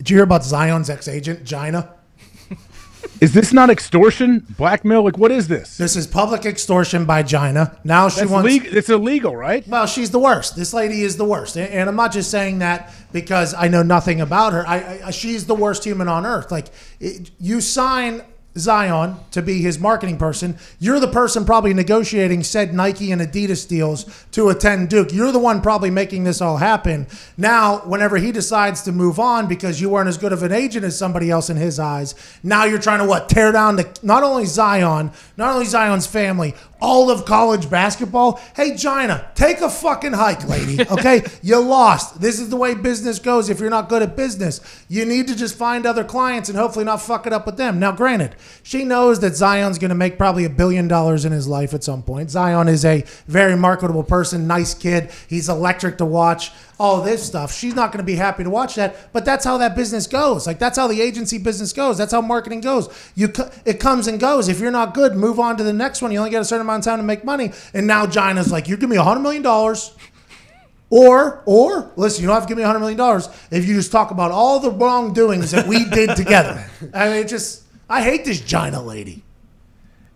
Did you hear about Zion's ex-agent, Gina? Is this not extortion, blackmail? Like, what is this? This is public extortion by Gina. Now she wants. It's illegal, right? Well, she's the worst. This lady is the worst, and I'm not just saying that because I know nothing about her. She's the worst human on earth. Like, you sign Zion to be his marketing person. You're the person probably negotiating said Nike and Adidas deals to attend Duke. You're the one probably making this all happen. Now, whenever he decides to move on because you weren't as good of an agent as somebody else in his eyes, now you're trying to tear down not only Zion, not only Zion's family, all of college basketball. Hey, Gina, take a fucking hike, lady, okay? You lost. This is the way business goes if you're not good at business. You need to just find other clients and hopefully not fuck it up with them. Now, granted, she knows that Zion's going to make probably $1 billion in his life at some point. Zion is a very marketable person, nice kid. He's electric to watch. All this stuff. She's not going to be happy to watch that, but that's how that business goes. Like, that's how the agency business goes. That's how marketing goes. It comes and goes. If you're not good, move on to the next one. You only get a certain amount of time to make money. And now Gina's like, you give me $100 million. Or listen, you don't have to give me $100 million if you just talk about all the wrongdoings that we did together. I mean, I hate this Gina lady.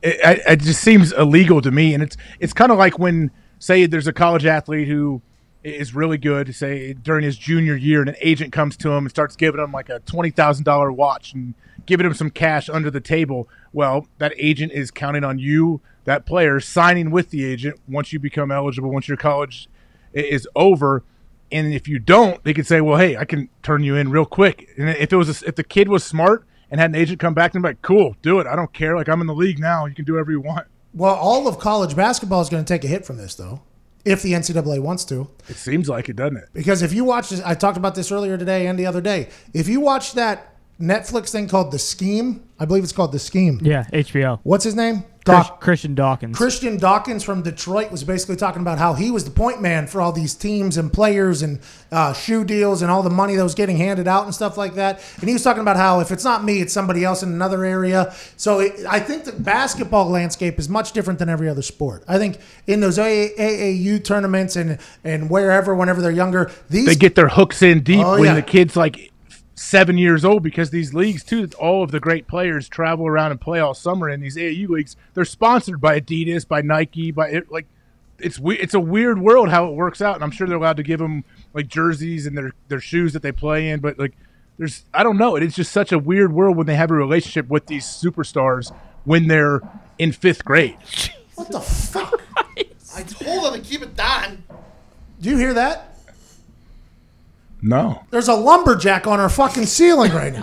It just seems illegal to me. And it's kind of like when, say, there's a college athlete who is really good, say, during his junior year, and an agent comes to him and starts giving him like a $20,000 watch and giving him some cash under the table. Well, that agent is counting on you, that player, signing with the agent once you become eligible, once your college is over. And if you don't, they could say, well, hey, I can turn you in real quick. And if the kid was smart and had an agent come back to him, like, cool, do it. I don't care. Like, I'm in the league now. You can do whatever you want. Well, all of college basketball is going to take a hit from this, though. If the NCAA wants to. It seems like it, doesn't it? Because if you watch this, I talked about this earlier today and the other day. If you watch that Netflix thing called The Scheme, I believe it's called The Scheme. Yeah, HBO. What's his name? Christian Dawkins. Christian Dawkins from Detroit was basically talking about how he was the point man for all these teams and players and shoe deals and all the money that was getting handed out and stuff like that. And he was talking about how if it's not me, it's somebody else in another area. So I think the basketball landscape is much different than every other sport. I think in those AAU tournaments and wherever, whenever they're younger, they get their hooks in deep when the kid's like 7 years old, because these leagues too, all of the great players travel around and play all summer in these AAU leagues. They're sponsored by Adidas, by Nike, it's a weird world how it works out, and I'm sure they're allowed to give them like jerseys and their shoes that they play in, but like I don't know, it's just such a weird world when they have a relationship with these superstars when they're in 5th grade. What the fuck? I told them to keep it down. Do you hear that? No. There's a lumberjack on our fucking ceiling right now.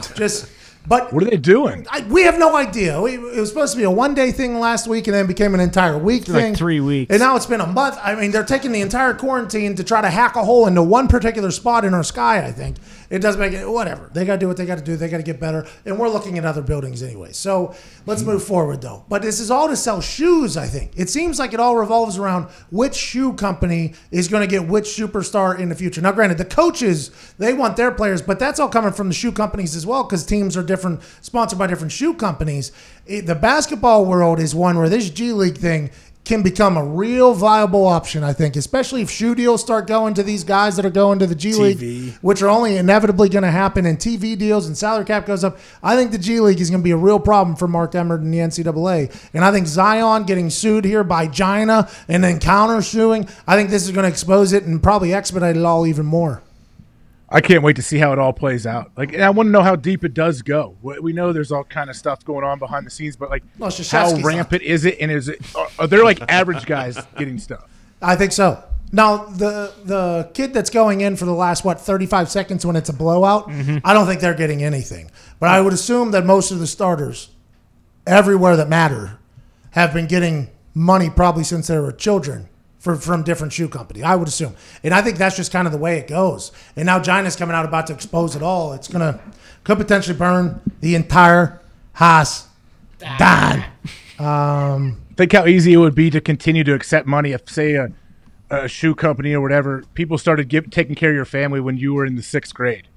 But what are they doing? We have no idea. It was supposed to be a one-day thing last week, and then became an entire week thing. Like 3 weeks. And now it's been a month. I mean, they're taking the entire quarantine to try to hack a hole into one particular spot in our sky, I think. It doesn't make it, whatever. They got to do what they got to do. They got to get better. And we're looking at other buildings anyway. So let's move forward, though. But this is all to sell shoes, I think. It seems like it all revolves around which shoe company is going to get which superstar in the future. Now, granted, the coaches, they want their players, but that's all coming from the shoe companies as well, because teams are different, sponsored by different shoe companies. The basketball world is one where this G League thing can become a real viable option, I think, especially if shoe deals start going to these guys that are going to the G League, which are only inevitably going to happen, and TV deals and salary cap goes up. I think the G League is going to be a real problem for Mark Emmert and the NCAA. And I think Zion getting sued here by Gina and then counter-suing, I think this is going to expose it and probably expedite it all even more. I can't wait to see how it all plays out. Like, and I want to know how deep it does go. We know there's all kind of stuff going on behind the scenes, but like, how rampant is it? And are there like average guys getting stuff? I think so. Now, the kid that's going in for the last 35 seconds when it's a blowout, I don't think they're getting anything. But I would assume that most of the starters, everywhere that matter, have been getting money probably since they were children. From different shoe companies, I would assume. And I think that's just kind of the way it goes. And now Gina's coming out about to expose it all. It's could potentially burn the entire house down. Think how easy it would be to continue to accept money if, say, a shoe company or whatever, people started taking care of your family when you were in the 6th grade.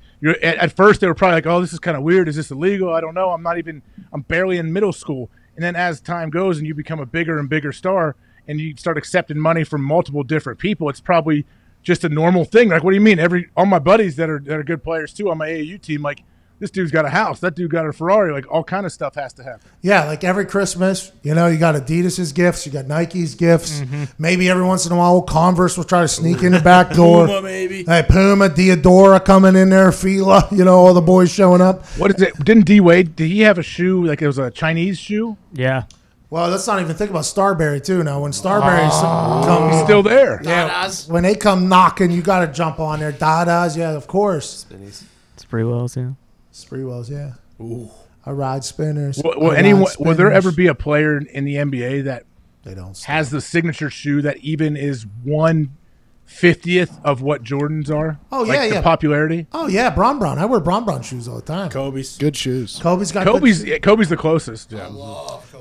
At first, they were probably like, oh, this is kind of weird. Is this illegal? I don't know. I'm barely in middle school. And then as time goes and you become a bigger and bigger star, and you start accepting money from multiple different people, it's probably just a normal thing. Like, what do you mean? All my buddies that are good players too on my AAU team, like, this dude's got a house. That dude got a Ferrari. Like all kind of stuff has to happen. Yeah, like every Christmas, you got Adidas's gifts, you got Nike's gifts. Maybe every once in a while, Converse will try to sneak in the back door. Puma, maybe. Hey, Puma, Diadora coming in there, Fila, all the boys showing up. What is it? Didn't D Wade? Did he have a shoe like it was a Chinese shoe? Yeah. Well, let's not even think about Starberry too. Now, when Starberry's come, He's still there. Dadas. when they come knocking, you got to jump on there. Dadas, yeah, of course. Sprewells, yeah. Spreewells, yeah. Ooh. I ride spinners. Will there ever be a player in the NBA that They don't stop. has the signature shoe that even is 1/50th of what Jordans are? Oh, like yeah, the yeah. popularity. Oh yeah, Bron. I wear Bron shoes all the time. Kobe's. Good shoes. Kobe's got Kobe's good- Kobe's the closest. Yeah.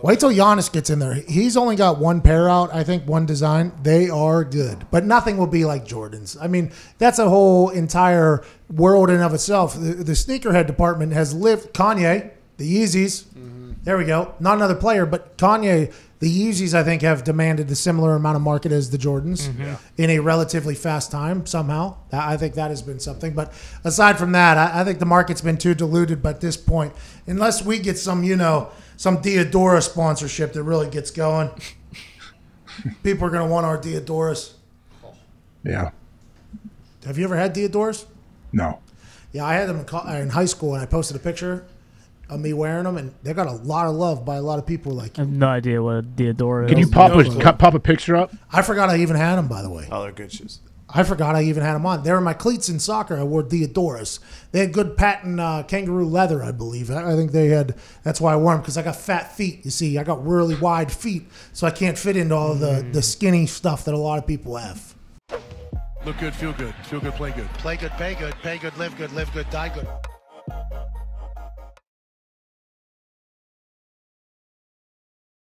Wait till Giannis gets in there. He's only got one pair out, I think, one design. They are good, but nothing will be like Jordan's. I mean, that's a whole entire world in of itself. The sneakerhead department has lived. Kanye, the Yeezys. There we go. Not another player, but Kanye. The Yeezys, I think, have demanded a similar amount of market as the Jordans in a relatively fast time somehow. I think that has been something. But aside from that, I think the market's been too diluted by this point. Unless we get some, some Diadora sponsorship that really gets going, people are going to want our Diadoras. Yeah. Have you ever had Diadoras? No. Yeah, I had them in high school, and I posted a picture of me wearing them, and they got a lot of love by a lot of people. Like, I have no idea what a Diadora Can is. you pop a picture up? I forgot I even had them, by the way. Oh, they're good shoes. I forgot I even had them on. They were my cleats in soccer. I wore Diadoras. They had good patent kangaroo leather, I believe. I think they had. That's why I wore them, because I got fat feet. You see, I got really wide feet, so I can't fit into all the skinny stuff that a lot of people have. Look good, feel good, play good. Play good, pay good, live good, die good.